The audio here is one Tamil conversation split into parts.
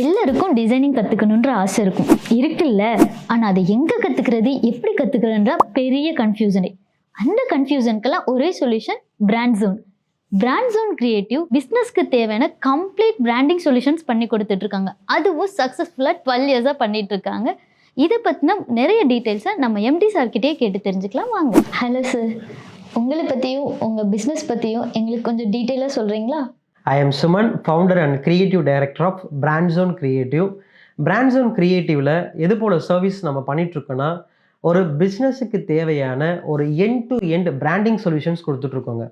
எல்லாருக்கும் டிசைனிங் கற்றுக்கணுன்ற ஆசை இருக்குல்ல. ஆனால் அதை எங்கே கற்றுக்கிறது, எப்படி கற்றுக்கிறதுன்ற பெரிய கன்ஃபியூஷனே. அந்த கன்ஃபியூஷனுக்கெல்லாம் ஒரே solution brand zone. Brand zone creative பிஸ்னஸ்க்கு தேவையான கம்ப்ளீட் பிராண்டிங் சொல்யூஷன்ஸ் பண்ணி கொடுத்துட்ருக்காங்க. அதுவும் சக்ஸஸ்ஃபுல்லாக 12 இயர்ஸாக பண்ணிட்டு இருக்காங்க. இதை பற்றின நிறைய டீட்டெயில்ஸை நம்ம எம்டி சார்கிட்டே கேட்டு தெரிஞ்சுக்கலாம் வாங்க. ஹலோ சார், உங்களை பற்றியும் உங்கள் பிஸ்னஸ் பற்றியும் எங்களுக்கு கொஞ்சம் டீட்டெயிலாக சொல்கிறீங்களா? I am Suman, founder and creative director of Brand Zone Creative. Brand Zone Creativeல எது போல சர்வீஸ் நம்ம பண்ணிகிட்ருக்கோன்னா, ஒரு பிஸ்னஸுக்கு தேவையான ஒரு end to end branding solutions கொடுத்துட்ருக்கோங்க.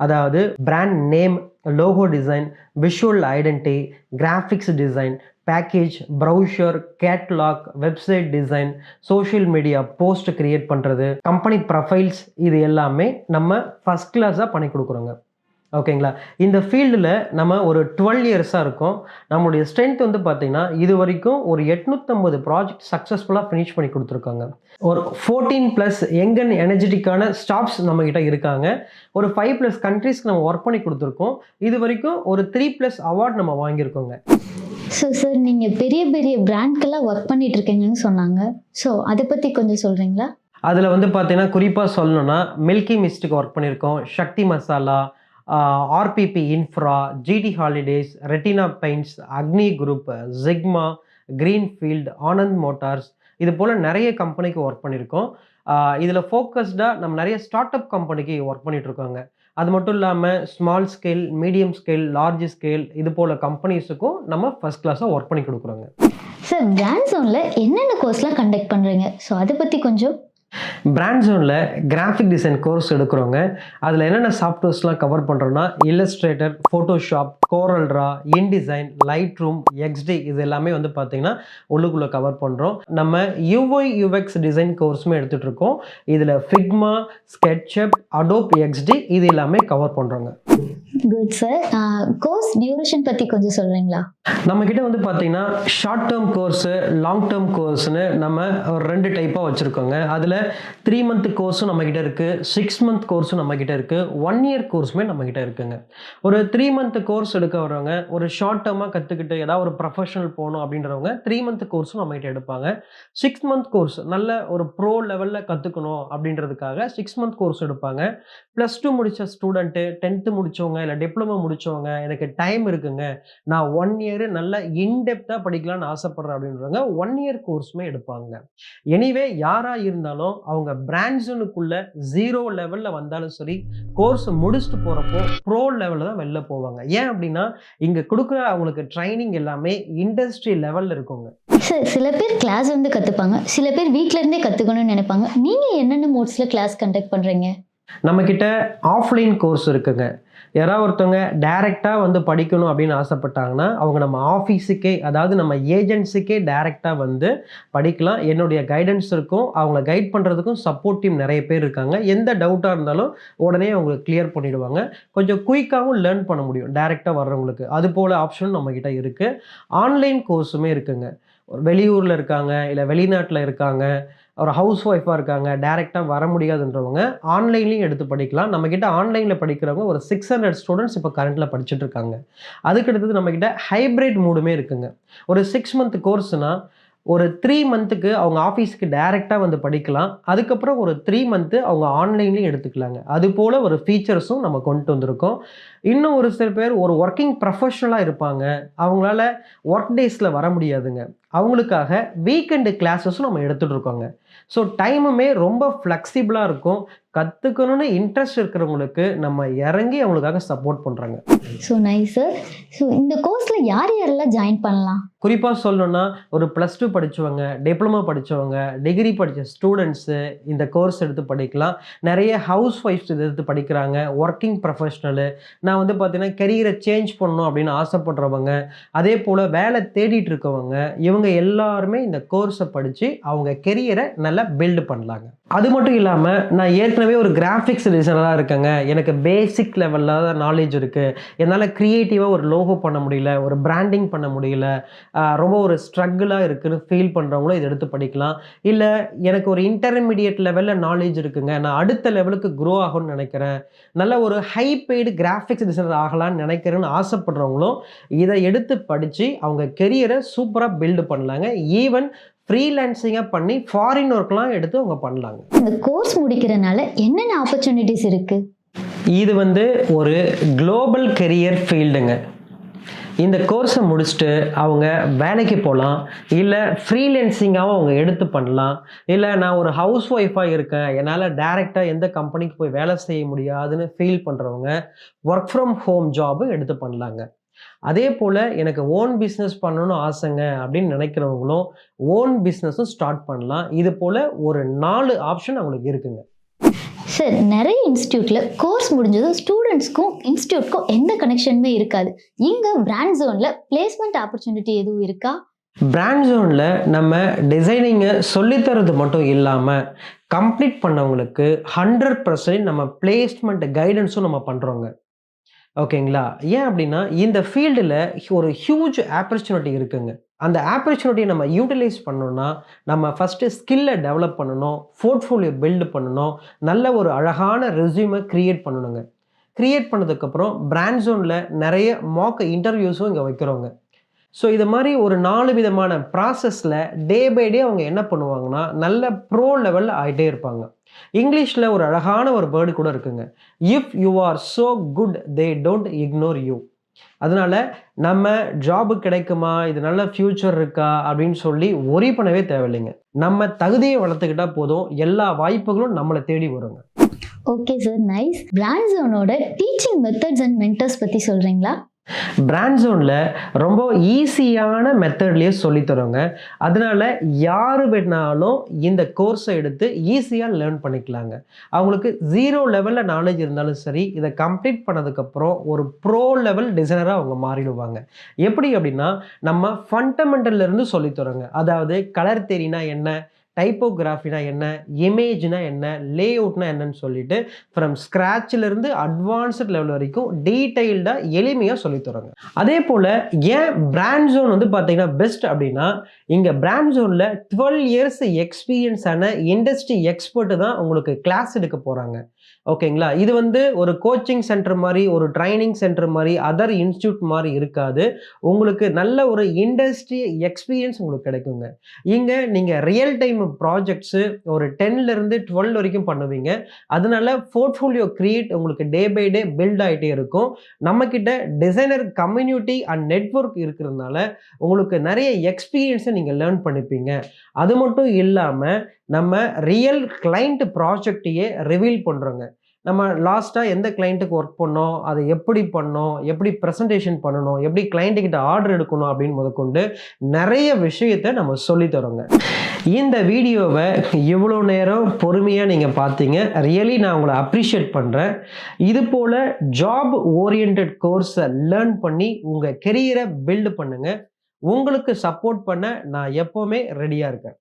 அதாவது brand name, logo design, visual identity, graphics design, package, brochure, catalogue, website design, social media post create பண்ணுறது, கம்பெனி ப்ரொஃபைல்ஸ், இது எல்லாமே நம்ம ஃபஸ்ட் கிளாஸாக பண்ணி கொடுக்குறோங்க. ஓகேங்களா? இந்த ஃபீல்டில் நம்ம ஒரு 12 இயர்ஸாக இருக்கோம். நம்மளுடைய ஸ்ட்ரென்த் வந்து பார்த்திங்கன்னா இது வரைக்கும் ஒரு 850 ப்ராஜெக்ட் சக்ஸஸ்ஃபுல்லாக ஃபினிஷ் பண்ணி கொடுத்துருக்காங்க. ஒரு 14+ யங் அண்ட் எனர்ஜெட்டிக்கான ஸ்டாஃப்ஸ் நம்மக்கிட்ட இருக்காங்க. ஒரு 5+ கண்ட்ரீஸ்க்கு நம்ம ஒர்க் பண்ணி கொடுத்துருக்கோம். இது வரைக்கும் ஒரு 3+ அவார்ட் நம்ம வாங்கியிருக்கோங்க. ஸோ சார், நீங்கள் பெரிய பெரிய பிராண்ட்க்கெல்லாம் ஒர்க் பண்ணிட்டு இருக்கீங்கன்னு சொன்னாங்க. ஸோ அதை பற்றி கொஞ்சம் சொல்கிறீங்களா? அதில் வந்து பார்த்திங்கன்னா குறிப்பாக சொல்லணுன்னா மில்கி மிஸ்ட்டுக்கு ஒர்க் பண்ணியிருக்கோம், Shakti masala, RPP infra, GT holidays, Retina paints, Agni group, Zigma, Greenfield, Anand motors, இது போல் நிறைய கம்பெனிக்கு ஒர்க் பண்ணியிருக்கோம். இதில் ஃபோக்கஸ்டாக நம்ம நிறைய ஸ்டார்ட் அப் கம்பெனிக்கு ஒர்க் பண்ணிகிட்ருக்கோங்க. அது மட்டும் இல்லாமல் small scale, medium scale, large scale, இது போல் கம்பெனிஸுக்கும் நம்ம ஃபஸ்ட் கிளாஸாக ஒர்க் பண்ணி கொடுக்குறோங்க. சார், பிராண்ட் ஜோனில் என்னென்ன கோர்ஸ்லாம் கண்டக்ட் பண்ணுறீங்க? ஸோ அதை பற்றி கொஞ்சம். பிராண்ட் ஜோனில் கிராஃபிக் டிசைன் கோர்ஸ் எடுக்கிறோங்க. அதில் என்னென்ன சாஃப்ட்வேர்ஸ்லாம் கவர் பண்ணுறோன்னா Illustrator, Photoshop, CorelDRAW, InDesign, Lightroom, XD, இது எல்லாமே வந்து பார்த்திங்கன்னா உள்ளுக்குள்ளே கவர் பண்ணுறோம். நம்ம யூஐ யூஎக்ஸ் டிசைன் கோர்ஸுமே எடுத்துகிட்டு இருக்கோம். இதில் ஃபிக்மா, ஸ்கெட்சப், அடோப் எக்ஸ்டி, இது எல்லாமே கவர் பண்ணுறோங்க. Good sir. கோர்ஸ் டியூரேஷன் பற்றி கொஞ்சம் சொல்கிறீங்களா? நம்மக்கிட்ட வந்து பார்த்திங்கன்னா short term course, long term கோர்ஸ்னு நம்ம ஒரு 2 டைப்பாக வச்சுருக்கோங்க. அதில் 3 மந்த் கோர்ஸும் நம்மக்கிட்ட இருக்குது, 6 மந்த் கோர்ஸும் நம்மக்கிட்ட இருக்குது, 1 இயர் கோர்ஸுமே நம்மக்கிட்ட இருக்குங்க. ஒரு 3 மந்த் கோர்ஸ் எடுக்க வரவங்க, ஒரு ஷார்ட் டேர்மாக கற்றுக்கிட்டு ஏதாவது ஒரு ப்ரொஃபஷனல் போகணும் அப்படின்றவங்க 3 மந்த் கோர்ஸும் நம்மக்கிட்ட எடுப்பாங்க. 6 மந்த் கோர்ஸ் நல்ல ஒரு ப்ரோ லெவலில் கற்றுக்கணும் அப்படின்றதுக்காக 6 மந்த் கோர்ஸ் எடுப்பாங்க. +2 முடித்த ஸ்டூடெண்ட்டு, 10th முடித்தவங்க, இல்லை டிப்ளமோ முடித்தவங்க, எனக்கு டைம் இருக்குங்க, நான் 1 இயர் நல்ல இன்டெப்த்தாக படிக்கலாம்னு ஆசைப்படுறேன் அப்படின்றவங்க 1 இயர் கோர்ஸுமே எடுப்பாங்க. எனிவே யாராக இருந்தாலும் அவங்க பிராண்ட் ஜோனுக்குள்ள 0 லெவலில் வந்தாலும் சரி, கோர்ஸ் முடிச்சுட்டு போகிறப்போ ப்ரோ லெவலில் தான் வெளில போவாங்க. ஏன் அப்படின்னா இங்கே கொடுக்குற அவங்களுக்கு ட்ரைனிங் எல்லாமே இண்டஸ்ட்ரி லெவலில் இருக்குங்க. சார், சில பேர் கிளாஸ் வந்து கற்றுப்பாங்க, சில பேர் வீட்டிலேருந்தே கற்றுக்கணும்னு நினைப்பாங்க. நீங்கள் என்னென்ன மோட்ஸில் கிளாஸ் கண்டக்ட் பண்ணுறீங்க? நம்மக்கிட்ட ஆஃப்லைன் கோர்ஸ் இருக்குங்க. யாராவது ஒருத்தவங்க டைரெக்டாக வந்து படிக்கணும் அப்படின்னு ஆசைப்பட்டாங்கன்னா அவங்க நம்ம ஆஃபீஸுக்கே, அதாவது நம்ம ஏஜென்சிக்கே டைரெக்டாக வந்து படிக்கலாம். என்னுடைய கைடன்ஸ் இருக்கும். அவங்கள கைட் பண்ணுறதுக்கும் சப்போர்ட் டீம் நிறைய பேர் இருக்காங்க. எந்த டவுட்டாக இருந்தாலும் உடனே அவங்களுக்கு கிளியர் பண்ணிவிடுவாங்க. கொஞ்சம் குயிக்காகவும் லேர்ன் பண்ண முடியும் டைரெக்டாக வர்றவங்களுக்கு. அது போல் ஆப்ஷனும் நம்மக்கிட்ட இருக்குது. ஆன்லைன் கோர்ஸுமே இருக்குங்க. வெளியூரில் இருக்காங்க, இல்லை வெளிநாட்டில் இருக்காங்க, ஒரு ஹவுஸ் ஒய்ஃபாக இருக்காங்க, டைரெக்டாக வர முடியாதுன்றவங்க ஆன்லைன்லேயும் எடுத்து படிக்கலாம். நம்மக்கிட்ட ஆன்லைனில் படிக்கிறவங்க ஒரு 600 ஸ்டூடெண்ட்ஸ் இப்போ கரண்ட்டில் படிச்சுட்டு இருக்காங்க. அதுக்கடுத்தது நம்மக்கிட்ட ஹைப்ரிட் மூடுமே இருக்குங்க. ஒரு 6 மந்த் கோர்ஸ்னால் ஒரு 3 மந்த்துக்கு அவங்க ஆஃபீஸுக்கு டைரெக்டாக வந்து படிக்கலாம். அதுக்கப்புறம் ஒரு 3 மந்த்து அவங்க ஆன்லைன்லேயும் எடுத்துக்கலாங்க. அது போல் ஒரு ஃபீச்சர்ஸும் நம்ம கொண்டு வந்திருக்கோம். இன்னும் ஒரு சில பேர் ஒரு ஒர்க்கிங் ப்ரொஃபஷனலாக இருப்பாங்க, அவங்களால ஒர்க் டேஸில் வர முடியாதுங்க. அவங்களுக்காக வீக்கெண்டு கிளாஸஸும் நம்ம எடுத்துகிட்டு இருக்கோங்க. ஸோ டைமுமே ரொம்ப ஃப்ளெக்சிபிளாக இருக்கும். கற்றுக்கணுன்னு இன்ட்ரெஸ்ட் இருக்கிறவங்களுக்கு நம்ம இறங்கி அவங்களுக்காக சப்போர்ட் பண்ணுறாங்க. So nice sir. ஸோ இந்த கோர்ஸில் யார் யாரெல்லாம் ஜாயின் பண்ணலாம்? குறிப்பாக சொல்லணுன்னா ஒரு +2 படித்தவங்க, டிப்ளமோ படித்தவங்க, டிகிரி படித்த ஸ்டூடெண்ட்ஸு இந்த கோர்ஸ் எடுத்து படிக்கலாம். நிறைய ஹவுஸ் ஒய்ஃப்ஸ் இதை எடுத்து படிக்கிறாங்க. ஒர்க்கிங் ப்ரொஃபஷ்னலு, நான் வந்து பார்த்தீங்கன்னா கெரியரை சேஞ்ச் பண்ணணும் அப்படின்னு ஆசைப்படுறவங்க, அதே போல் வேலை தேடிட்டு இருக்கவங்க, இவங்க எல்லாருமே இந்த கோர்ஸை படித்து அவங்க கெரியரை நல்லா பில்டு பண்ணலாங்க. அது மட்டும் இல்லாமல் நான் ஏற்கனவே ஒரு கிராஃபிக்ஸ் டிசைனராக இருக்கேங்க, எனக்கு பேசிக் லெவலில் தான் நாலேஜ் இருக்குது, என்னால் க்ரியேட்டிவாக ஒரு லோகோ பண்ண முடியல, ஒரு பிராண்டிங் பண்ண முடியல, ரொம்ப ஒரு ஸ்ட்ரகிளாக இருக்குதுன்னு ஃபீல் பண்ணுறவங்களும் இதை எடுத்து படிக்கலாம். இல்லை எனக்கு ஒரு இன்டர்மீடியட் லெவலில் நாலேஜ் இருக்குங்க, நான் அடுத்த லெவலுக்கு க்ரோ ஆகும்னு நினைக்கிறேன், நல்ல ஒரு ஹை பெய்டு கிராஃபிக்ஸ் டிசைனர் ஆகலான்னு நினைக்கிறேன்னு ஆசைப்படுறவங்களும் இதை எடுத்து படித்து அவங்க கெரியரை சூப்பராக பில்டு பண்ணலாங்க. ஈவன் ஃப்ரீலான்சிங்காக பண்ணி ஃபாரின் ஒர்க்லாம் எடுத்து அவங்க பண்ணலாங்க. இந்த கோர்ஸ் முடிக்கிறனால என்னென்ன ஆப்பர்ச்சுனிட்டிஸ் இருக்குது? இது ஒரு குளோபல் கெரியர் ஃபீல்டுங்க. இந்த கோர்ஸை முடிச்சுட்டு அவங்க வேலைக்கு போகலாம், இல்லை ஃப்ரீலான்சிங்காகவும் அவங்க எடுத்து பண்ணலாம், இல்லை நான் ஒரு ஹவுஸ் ஒய்ஃபாக இருக்கேன், என்னால் டைரெக்டாக எந்த கம்பெனிக்கு போய் வேலை செய்ய முடியாதுன்னு ஃபீல் பண்ணுறவங்க ஒர்க் ஃப்ரம் ஹோம் ஜாபும் எடுத்து பண்ணலாங்க. அதே போல் எனக்கு ஓன் பிஸ்னஸ் பண்ணணும்னு ஆசைங்க அப்படின்னு நினைக்கிறவங்களும் ஓன் பிஸ்னஸும் ஸ்டார்ட் பண்ணலாம். இது போல் ஒரு 4 ஆப்ஷன் அவங்களுக்கு இருக்குங்க. சார், நிறைய இன்ஸ்டியூட்டில் கோர்ஸ் முடிஞ்சதும் ஸ்டூடெண்ட்ஸ்க்கும் இன்ஸ்டியூட்க்கும் எந்த கனெக்ஷனுமே இருக்காது. இங்கே பிராண்ட் ஜோனில் பிளேஸ்மெண்ட் ஆப்பர்ச்சுனிட்டி எதுவும் இருக்கா? பிராண்ட் ஜோனில் நம்ம டிசைனிங்கை சொல்லித்தரது மட்டும் இல்லாமல் கம்ப்ளீட் பண்ணவங்களுக்கு 100% நம்ம பிளேஸ்மெண்ட் கைடன்ஸும் நம்ம பண்ணுறோங்க. ஓகேங்களா? ஏன் அப்படின்னா இந்த ஃபீல்டில் ஒரு ஹியூஜ் ஆப்பர்ச்சுனிட்டி இருக்குங்க. அந்த ஆப்பர்ச்சுனிட்டியை நம்ம யூட்டிலைஸ் பண்ணணும்னா நம்ம ஃபஸ்ட்டு ஸ்கில்லை டெவலப் பண்ணணும், போர்ட்ஃபோலியோ பில்டு பண்ணணும், நல்ல ஒரு அழகான ரெஸ்யூமை க்ரியேட் பண்ணணுங்க. க்ரியேட் பண்ணதுக்கப்புறம் பிராண்ட் ஜோனில் நிறைய மாக் இன்டர்வியூஸும் இங்கே வைக்கிறோங்க. ஸோ இது மாதிரி ஒரு 4 விதமான ப்ராசஸில் டே பை டே அவங்க என்ன பண்ணுவாங்கன்னா நல்ல ப்ரோ லெவலில் ஆகிட்டே இருப்பாங்க. இங்கிலீஷில் ஒரு அழகான ஒரு வேர்டு கூட இருக்குங்க, if you are so good they don't ignore you. அதனால நம்ம ஜாபு கிடைக்குமா, இது நல்ல ஃப்யூச்சர் இருக்கா அப்படின்னு சொல்லி ஒரி பண்ணவே தேவையில்லைங்க. நம்ம தகுதியை வளர்த்துக்கிட்டா போதும், எல்லா வாய்ப்புகளும் நம்மளை தேடி வருங்க. Okay sir, nice. பிராண்ட் ஜோனோட டீச்சிங் மெத்தட்ஸ் அண்ட் மென்டர்ஸ் பற்றி சொல்கிறீங்களா? பிராண்ட் ஜோனில் ரொம்ப ஈஸியான மெத்தட்லேயே சொல்லித்தரோங்க. அதனால யார் வேணாலும் இந்த கோர்ஸை எடுத்து ஈஸியாக லேர்ன் பண்ணிக்கலாங்க. அவங்களுக்கு 0 லெவலில் நாலேஜ் இருந்தாலும் சரி, இதை கம்ப்ளீட் பண்ணதுக்கப்புறம் ஒரு ப்ரோ லெவல் டிசைனராக அவங்க மாறிடுவாங்க. எப்படி அப்படின்னா நம்ம ஃபண்டமெண்டல்லேருந்து சொல்லித்தரோங்க. அதாவது கலர் தேரினா என்ன, டைப்போகிராஃபினா என்ன, இமேஜ்னா என்ன, லே அவுட்னா என்னன்னு சொல்லிட்டு ஃப்ரம் ஸ்க்ராட்சிலிருந்து அட்வான்ஸ்ட் லெவல் வரைக்கும் டீட்டெயில்டாக எளிமையாக சொல்லித்தரோங்க. அதே போல் ஏன் பிராண்ட் ஜோன் பார்த்தீங்கன்னா பெஸ்ட் அப்படின்னா, இங்கே பிராண்ட் ஜோனில் 12 இயர்ஸ் எக்ஸ்பீரியன்ஸான இண்டஸ்ட்ரி எக்ஸ்பர்ட்டு தான் உங்களுக்கு கிளாஸ் எடுக்க போகிறாங்க. ஓகேங்களா? இது ஒரு கோச்சிங் சென்டர் மாதிரி, ஒரு ட்ரைனிங் சென்டர் மாதிரி, அதர் இன்ஸ்டியூட் மாதிரி இருக்காது. உங்களுக்கு நல்ல ஒரு இண்டஸ்ட்ரி எக்ஸ்பீரியன்ஸ் உங்களுக்கு கிடைக்குங்க. இங்கே நீங்கள் ரியல் டைம் ப்ராஜெக்ட்ஸு ஒரு 10லேருந்து 12 வரைக்கும் பண்ணுவீங்க. அதனால போர்ட்ஃபோலியோ கிரியேட் உங்களுக்கு டே பை டே பில்ட் ஆகிட்டே இருக்கும். நம்மக்கிட்ட டிசைனர் கம்யூனிட்டி அண்ட் நெட்வொர்க் இருக்கிறதுனால உங்களுக்கு நிறைய எக்ஸ்பீரியன்ஸை நீங்கள் லேர்ன் பண்ணிப்பீங்க. அது மட்டும் இல்லாமல் நம்ம ரியல் கிளைண்ட் ப்ராஜெக்டையே ரிவீல் பண்ணுறோங்க. நம்ம லாஸ்ட்டாக எந்த கிளைண்ட்டுக்கு ஒர்க் பண்ணோம், அதை எப்படி பண்ணோம், எப்படி ப்ரெசன்டேஷன் பண்ணணும், எப்படி கிளைண்ட்டுக்கிட்ட ஆர்டர் எடுக்கணும் அப்படின்னு முதற்கொண்டு நிறைய விஷயத்தை நம்ம சொல்லித்தரோங்க. இந்த வீடியோவை இவ்வளோ நேரம் பொறுமையாக நீங்கள் பார்த்தீங்க, ரியலி நான் உங்களை அப்ரிஷியேட் பண்ணுறேன். இது போல் ஜாப் ஓரியன்ட் கோர்ஸை லேர்ன் பண்ணி உங்கள் கெரியரை பில்டு பண்ணுங்கள். உங்களுக்கு சப்போர்ட் பண்ண நான் எப்போவுமே ரெடியாக இருக்கேன்.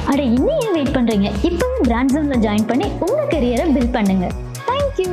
அட, இன்னும் ஏன் வெயிட் பண்ணுறீங்க? இப்போவும் பிராண்ட் ஜோனில் ஜாயின் பண்ணி உங்கள் கெரியரை பில்ட் பண்ணுங்கள். தேங்க்யூ.